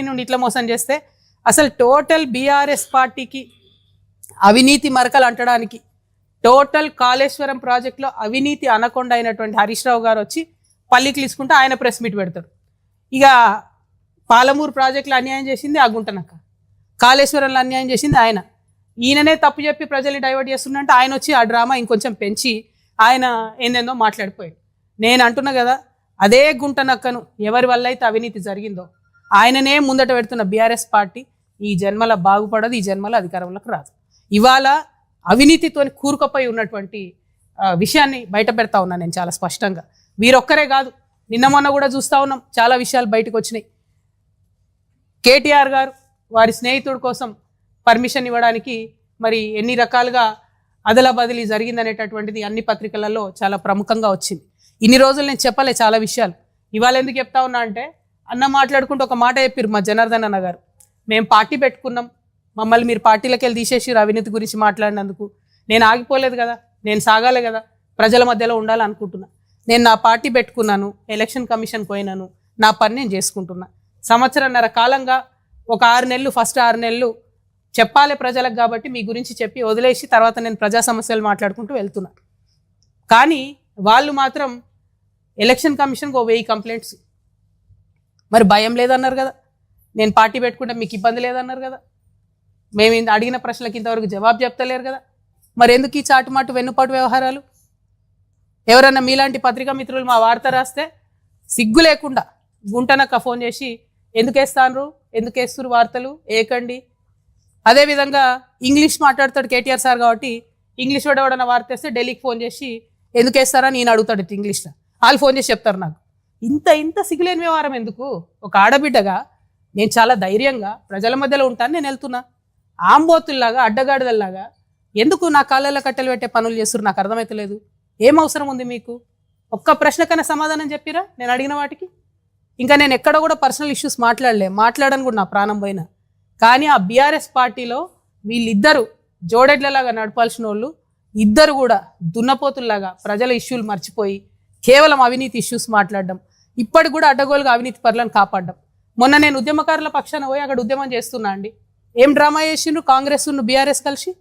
నుండి ఇట్లా మోసం చేస్తే అసలు టోటల్ బీఆర్ఎస్ పార్టీకి అవినీతి మరకలు అంటడానికి టోటల్ కాళేశ్వరం ప్రాజెక్టులో అవినీతి అనకొండ అయినటువంటి హరీష్ రావు గారు వచ్చి పల్లికి తీసుకుంటే ఆయన ప్రెస్ మీట్ పెడతారు. ఇక పాలమూరు ప్రాజెక్టులో అన్యాయం చేసింది ఆ గుంటనక్క, కాళేశ్వరంలో అన్యాయం చేసింది ఆయన. ఈయననే తప్పు చెప్పి ప్రజల్ని డైవర్ట్ చేస్తుందంటే ఆయన వచ్చి ఆ డ్రామా ఇంకొంచెం పెంచి ఆయన ఏందేందో మాట్లాడిపోయాడు. నేను అంటున్నా కదా, అదే గుంటనక్కను ఎవరి వల్ల అయితే అవినీతి జరిగిందో ఆయననే ముందట పెడుతున్న బీఆర్ఎస్ పార్టీ ఈ జన్మల బాగుపడదు, ఈ జన్మల అధికారంలోకి రాదు. ఇవాళ అవినీతితో కూరుకుపోయి ఉన్నటువంటి విషయాన్ని బయట పెడతా ఉన్నా నేను చాలా స్పష్టంగా. వీరొక్కరే కాదు, నిన్న మొన్న కూడా చూస్తూ ఉన్నాం, చాలా విషయాలు బయటకు వచ్చినాయి. కేటీఆర్ గారు వారి స్నేహితుడి కోసం పర్మిషన్ ఇవ్వడానికి మరి ఎన్ని రకాలుగా అదలా బదిలీ జరిగిందనేటటువంటిది అన్ని పత్రికలలో చాలా ప్రముఖంగా వచ్చింది. ఇన్ని రోజులు నేను చెప్పలే చాలా విషయాలు, ఇవాళ ఎందుకు చెప్తా ఉన్నా అంటే అన్న మాట్లాడుకుంటూ ఒక మాట చెప్పారు మా జనార్దన్ అన్న గారు, మేము పార్టీ పెట్టుకున్నాం, మమ్మల్ని మీరు పార్టీలోకి వెళ్ళి తీసేసి అవినీతి గురించి మాట్లాడినందుకు. నేను ఆగిపోలేదు కదా, నేను సాగాలి కదా, ప్రజల మధ్యలో ఉండాలనుకుంటున్నా. నేను నా పార్టీ పెట్టుకున్నాను, ఎలక్షన్ కమిషన్కి పోయినాను, నా పని నేను చేసుకుంటున్నా. సంవత్సరన్నర కాలంగా ఒక 6 నెలలు, ఫస్ట్ 6 నెలలు చెప్పాలి ప్రజలకు కాబట్టి మీ గురించి చెప్పి వదిలేసి తర్వాత నేను ప్రజా సమస్యలు మాట్లాడుకుంటూ వెళ్తున్నా. కానీ వాళ్ళు మాత్రం ఎలక్షన్ కమిషన్కి 1000 కంప్లైంట్స్. మరి భయం లేదన్నారు కదా, నేను పార్టీ పెట్టుకుంటే మీకు ఇబ్బంది లేదన్నారు కదా, మేము అడిగిన ప్రశ్నలకు ఇంతవరకు జవాబు చెప్తలేరు కదా, మరి ఎందుకు ఈ చాటుమాటు వెన్నుపాటు వ్యవహారాలు? ఎవరన్నా మీలాంటి పత్రికా మిత్రులు మా వార్త రాస్తే సిగ్గు లేకుండా గుంటనక్క ఫోన్ చేసి ఎందుకు వేస్తాను, ఎందుకు వేస్తున్నారు వార్తలు ఏకండి. అదేవిధంగా ఇంగ్లీష్ మాట్లాడతాడు కేటీఆర్ సార్ కాబట్టి ఇంగ్లీష్ వాడేవాడన్న వార్త వేస్తే ఢిల్లీకి ఫోన్ చేసి ఎందుకు వేస్తారని నేను అడుగుతాడు ఇంగ్లీష్లో. వాళ్ళు ఫోన్ చేసి చెప్తారు నాకు. ఇంత సిగ్గులేని వ్యవహారం ఎందుకు? ఒక ఆడబిడ్డగా నేను చాలా ధైర్యంగా ప్రజల మధ్యలో ఉంటాను, నేను వెళ్తున్నా. ఆంబోతుల్లాగా అడ్డగాడిదల్లాగా ఎందుకు నా కాళ్ళల్లో కట్టెలు పెట్టే పనులు చేస్తున్నారు నాకు అర్థమవుతలేదు. ఏం అవసరం ఉంది మీకు? ఒక్క ప్రశ్నకైనా సమాధానం చెప్పిరా నేను అడిగిన వాటికి? ఇంకా నేను ఎక్కడ కూడా పర్సనల్ ఇష్యూస్ మాట్లాడను కూడా నా ప్రాణం పోయినా. కానీ ఆ బీఆర్ఎస్ పార్టీలో వీళ్ళిద్దరూ జోడెడ్లలాగా నడపాల్సిన వాళ్ళు ఇద్దరు కూడా దున్నపోతుల్లాగా ప్రజల ఇష్యూలు మర్చిపోయి కేవలం అవినీతి ఇష్యూస్ మాట్లాడడం, ఇప్పటికి కూడా అడ్డగోలుగా అవినీతి పరులను కాపాడడం. మొన్న నేను ఉద్యమకారుల పక్షాన పోయి అక్కడ ఉద్యమం చేస్తున్నా అండి. ఏం డ్రామా చేసిండ్రు కాంగ్రెస్ బీఆర్ఎస్ కలిసి?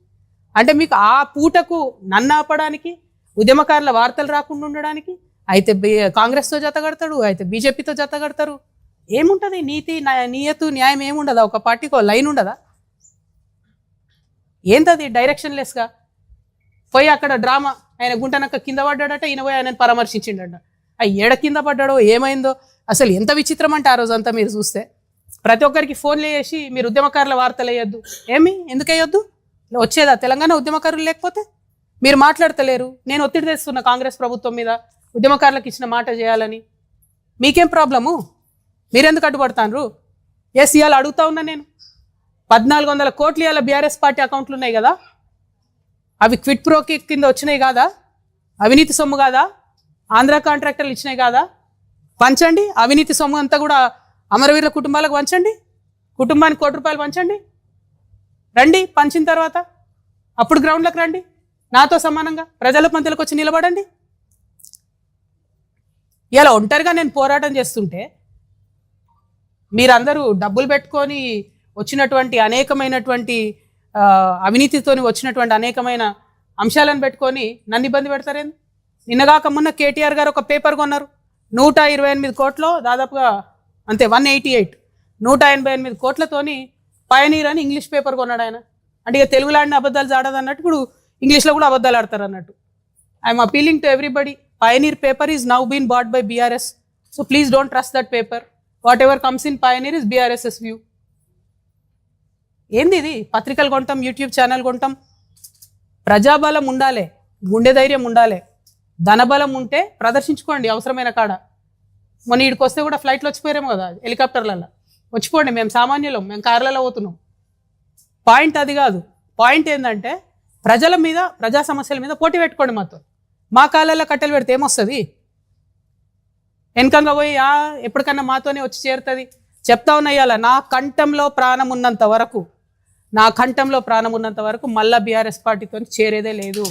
అంటే మీకు ఆ పూటకు నన్ను ఆపడానికి, ఉద్యమకారుల వార్తలు రాకుండా ఉండడానికి అయితే కాంగ్రెస్తో జత కడతాడు, అయితే బీజేపీతో జత కడతారు. ఏముంటుంది? నీయతు న్యాయం ఏముండదా? ఒక పార్టీకి లైన్ ఉండదా? ఏంటది డైరెక్షన్ లెస్గా పోయి అక్కడ డ్రామా. ఆయన గుంటనక్క కింద పడ్డాడట, ఈయన పోయి ఆయనను పరామర్శించిండట. ఆ ఏడ కింద పడ్డాడో ఏమైందో అసలు ఎంత విచిత్రం అంటే ఆ రోజంతా మీరు చూస్తే ప్రతి ఒక్కరికి ఫోన్లు చేసి మీరు ఉద్యమకారుల వార్తలు వేయొద్దు. ఎందుకు వేయొద్దు? వచ్చేదా తెలంగాణ ఉద్యమకారులు లేకపోతే? మీరు మాట్లాడతలేరు. నేను ఒత్తిడి తెస్తున్నా కాంగ్రెస్ ప్రభుత్వం మీద ఉద్యమకారులకు ఇచ్చిన మాట చేయాలని. మీకేం ప్రాబ్లము? మీరెందుకు అడ్డుపడతాను? ఎస్, ఇవాళ అడుగుతా ఉన్నా నేను. 1400 కోట్లు ఇవాళ బీఆర్ఎస్ పార్టీ అకౌంట్లు ఉన్నాయి కదా, అవి క్విట్ ప్రోకి కింద వచ్చినాయి కాదా? అవినీతి సొమ్ము కాదా? ఆంధ్ర కాంట్రాక్టర్లు ఇచ్చినాయి కాదా? పంచండి. అవినీతి సొమ్ము అంతా కూడా అమరవీరుల కుటుంబాలకు పంచండి. కుటుంబానికి ₹1 పంచండి. రండి, పంచిన తర్వాత అప్పుడు గ్రౌండ్లకు రండి, నాతో సమానంగా ప్రజల మధ్యలోకి వచ్చి నిలబడండి. ఇలా ఒంటరిగా నేను పోరాటం చేస్తుంటే మీరందరూ డబ్బులు పెట్టుకొని వచ్చినటువంటి అనేకమైనటువంటి అవినీతితో వచ్చినటువంటి అనేకమైన అంశాలను పెట్టుకొని నన్ను ఇబ్బంది పెడతారేంది? నిన్నగాక మొన్న కేటీఆర్ గారు ఒక పేపర్ కొన్నారు 128 కోట్లు, దాదాపుగా అంతే 188, 188 కోట్లతోని పయనీర్ అని ఇంగ్లీష్ పేపర్ కొన్నాడు ఆయన. అంటే ఇక తెలుగులో ఆడిన అబద్ధాలు జాడదు అన్నట్టు ఇప్పుడు ఇంగ్లీష్లో కూడా అబద్ధాలు ఆడతారు అన్నట్టు. I'm appealing to everybody, Pioneer paper is now been bought by BRS, so please don't trust that paper. Whatever comes in Pioneer is BRS's view. ఏంది ఇది? పత్రికలు కొంటాం, యూట్యూబ్ ఛానల్ కొంటాం. ప్రజాబలం ఉండాలి, గుండె ధైర్యం ఉండాలి, ధనబలం ఉంటే ప్రదర్శించుకోండి అవసరమైన కాడ. మొన్న వీడికి వస్తే కూడా ఫ్లైట్లో వచ్చిపోయారేమో కదా, హెలికాప్టర్లలో వచ్చిపోండి. మేము సామాన్యులం, మేము కార్లలో పోతున్నాం. పాయింట్ అది కాదు. పాయింట్ ఏంటంటే ప్రజల మీద, ప్రజా సమస్యల మీద పోటీ పెట్టుకోండి మాతో. మా కాళ్ళల్లో కట్టెలు పెడితే ఏమొస్తుంది? వెనకంగా పోయి ఎప్పటికన్నా మాతోనే వచ్చి చేరుతుంది. చెప్తా ఉన్నా ఇవాళ నా కంఠంలో ప్రాణం ఉన్నంత వరకు మళ్ళా బీఆర్ఎస్ పార్టీతో చేరేదే లేదు,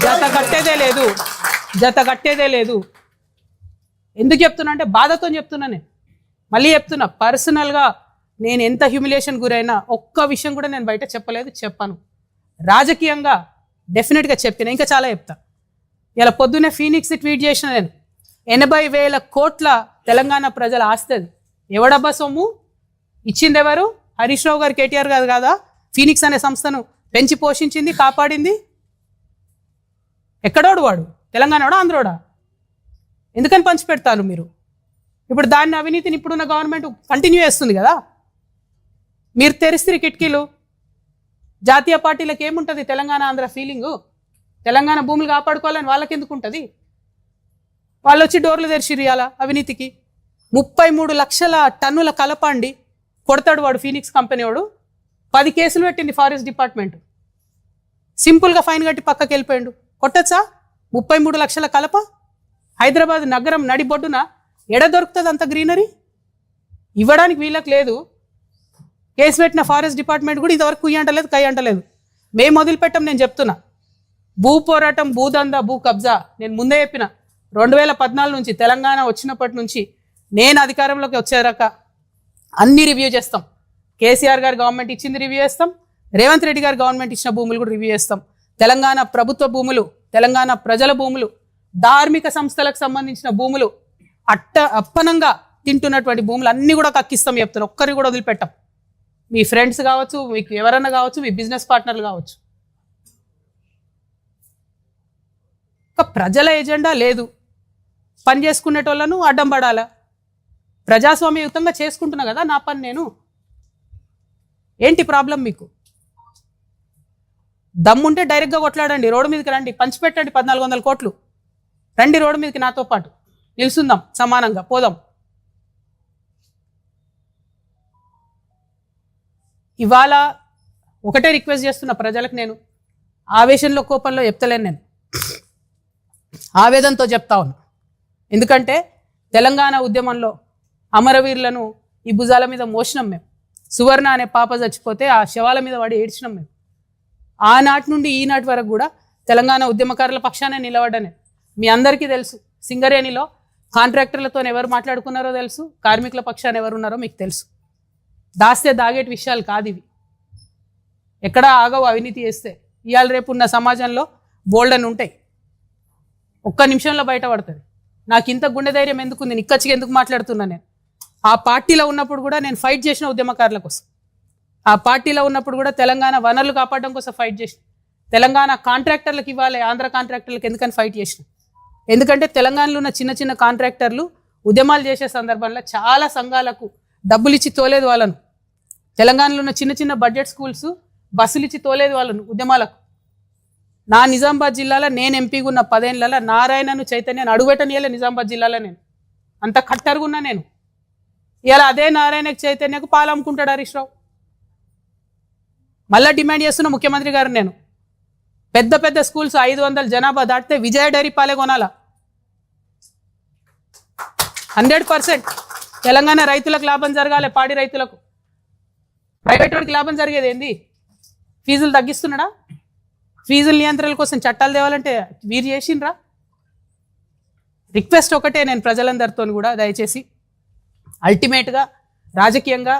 జత కట్టేదే లేదు. ఎందుకు చెప్తున్నా అంటే బాధతో చెప్తున్నా. నేను మళ్ళీ చెప్తున్నా, పర్సనల్గా నేను ఎంత హ్యూమిలేషన్ గురైనా ఒక్క విషయం కూడా నేను బయట చెప్పలేదు, చెప్పాను. రాజకీయంగా డెఫినెట్గా చెప్పిన, ఇంకా చాలా చెప్తా. ఇలా పొద్దున్నే ఫీనిక్స్ ట్వీట్ చేసిన నేను, 80,000 కోట్ల తెలంగాణ ప్రజల ఆస్తుంది. ఎవడబ్బా సొమ్ము ఇచ్చింది? ఎవరు? హరీష్ రావు గారు, కేటీఆర్ గారు కాదా ఫీనిక్స్ అనే సంస్థను పెంచి పోషించింది, కాపాడింది? ఎక్కడోడు వాడు? తెలంగాణోడా, ఆంధ్రోడా? ఎందుకని పంచిపెడతారు మీరు? ఇప్పుడు దాన్ని అవినీతిని ఇప్పుడున్న గవర్నమెంట్ కంటిన్యూ చేస్తుంది కదా. మీరు తెరిస్తే కిటికీలు. జాతీయ పార్టీలకు ఏముంటుంది తెలంగాణ ఆంధ్ర ఫీలింగు? తెలంగాణ భూములు కాపాడుకోవాలని వాళ్ళకి ఎందుకు ఉంటుంది? వాళ్ళు వచ్చి డోర్లు తెరిచిరు ఇవాళ అవినీతికి. 33 లక్షల టన్నుల కలపండి కొడతాడు వాడు, ఫీనిక్స్ కంపెనీ వాడు. 10 కేసులు పెట్టింది ఫారెస్ట్ డిపార్ట్మెంట్. సింపుల్గా ఫైన్ కట్టి పక్కకి వెళ్ళిపోయాడు. కొట్టచ్చా? 33 లక్షల కలప హైదరాబాద్ నగరం నడిబొడ్డున ఎడ దొరుకుతుంది అంత గ్రీనరీ? ఇవ్వడానికి వీళ్ళకి లేదు. కేసు పెట్టిన ఫారెస్ట్ డిపార్ట్మెంట్ కూడా ఇంతవరకు కుయ్యి అంటలేదు, కై అంటలేదు. మేము మొదలుపెట్టాం. నేను చెప్తున్నా, భూ పోరాటం, భూదందా, భూ కబ్జా నేను ముందే చెప్పిన. 2014 నుంచి తెలంగాణ వచ్చినప్పటి నుంచి నేను అధికారంలోకి వచ్చేదాక అన్ని రివ్యూ చేస్తాం. కేసీఆర్ గారు గవర్నమెంట్ ఇచ్చింది రివ్యూ చేస్తాం, రేవంత్ రెడ్డి గారు గవర్నమెంట్ ఇచ్చిన భూములు కూడా రివ్యూ చేస్తాం. తెలంగాణ ప్రభుత్వ భూములు, తెలంగాణ ప్రజల భూములు, ధార్మిక సంస్థలకు సంబంధించిన భూములు, అప్పనంగా తింటున్నటువంటి భూములు అన్నీ కూడా కక్కిస్తాం చెప్తాను. ఒక్కరిని కూడా వదిలిపెట్టాం. మీ ఫ్రెండ్స్ కావచ్చు, మీకు ఎవరన్నా కావచ్చు, మీ బిజినెస్ పార్ట్నర్లు కావచ్చు. ప్రజల ఎజెండా లేదు, పని చేసుకునేటోళ్ళను అడ్డం పడాలా? ప్రజాస్వామ్యయుతంగా చేసుకుంటున్నా కదా నా పని నేను. ఏంటి ప్రాబ్లం మీకు? దమ్ముంటే డైరెక్ట్గా కొట్లాడండి, రోడ్డు మీదకి రండి, పంచిపెట్టండి 1400 కోట్లు. రండి రోడ్డు మీదకి నాతో పాటు, నిలుసుందాం, సమానంగా పోదాం. ఇవాళ ఒకటే రిక్వెస్ట్ చేస్తున్న ప్రజలకు, నేను ఆవేశంలో కోపంలో చెప్తలేను, నేను ఆవేదనతో చెప్తా ఉన్నా. ఎందుకంటే తెలంగాణ ఉద్యమంలో అమరవీరులను ఈ భుజాల మీద మోసినాం మేము. సువర్ణ అనే పాప చచ్చిపోతే ఆ శవాల మీద పడి ఏడ్చినాం మేము. ఆనాటి నుండి ఈనాటి వరకు కూడా తెలంగాణ ఉద్యమకారుల పక్షానే నిలబడ్డానే. మీ అందరికీ తెలుసు, సింగరేణిలో కాంట్రాక్టర్లతో ఎవరు మాట్లాడుకున్నారో తెలుసు, కార్మికుల పక్షాన ఎవరు ఉన్నారో మీకు తెలుసు. దాస్తే దాగేటి విషయాలు కాదు ఇవి. ఎక్కడా ఆగవు అవినీతి చేస్తే. ఇవాళ రేపు ఉన్న సమాజంలో బోల్డ్ అని ఉంటాయి, ఒక్క నిమిషంలో బయటపడుతుంది. నాకు ఇంత గుండె ధైర్యం ఎందుకుంది, నిక్కచ్చిగా ఎందుకు మాట్లాడుతున్నా? నేను ఆ పార్టీలో ఉన్నప్పుడు కూడా నేను ఫైట్ చేసిన ఉద్యమకారుల కోసం. ఆ పార్టీలో ఉన్నప్పుడు కూడా తెలంగాణ వనరులు కాపాడడం కోసం ఫైట్ చేసిన. తెలంగాణ కాంట్రాక్టర్లకు ఇవ్వాలి, ఆంధ్ర కాంట్రాక్టర్లకు ఎందుకని ఫైట్ చేసిన? ఎందుకంటే తెలంగాణలో ఉన్న చిన్న చిన్న కాంట్రాక్టర్లు ఉద్యమాలు చేసే సందర్భంలో చాలా సంఘాలకు డబ్బులు ఇచ్చి తోలేదు వాళ్ళను. తెలంగాణలో ఉన్న చిన్న చిన్న బడ్జెట్ స్కూల్స్ బస్సులు ఇచ్చి తోలేదు వాళ్ళను ఉద్యమాలకు. నా నిజామాబాద్ జిల్లాలో నేను ఎంపీగా ఉన్న 10 ఏళ్లలో నారాయణను, చైతన్యను అడుగుపెట్టనియలే నిజామాబాద్ జిల్లాలో. నేను అంత కట్టరుగున్నా. నేను ఇలా అదే నారాయణకు, చైతన్యకు పాలు అమ్ముకుంటాడు హరీష్ రావు. మళ్ళీ డిమాండ్ చేస్తున్న ముఖ్యమంత్రి గారు, నేను పెద్ద పెద్ద స్కూల్స్ 500 జనాభా దాటితే విజయ డైరీ పాలే కొనాలా. 100% తెలంగాణ రైతులకు లాభం జరగాలి, పాడి రైతులకు. ప్రైవేట్ వాడికి లాభం జరిగేది ఏంది? ఫీజులు తగ్గిస్తున్నాడా? ఫీజుల నియంత్రణ కోసం చట్టాలు తేవాలంటే వీరు చేసిండ్రా? రిక్వెస్ట్ ఒకటే నేను ప్రజలందరితో కూడా, దయచేసి అల్టిమేట్గా రాజకీయంగా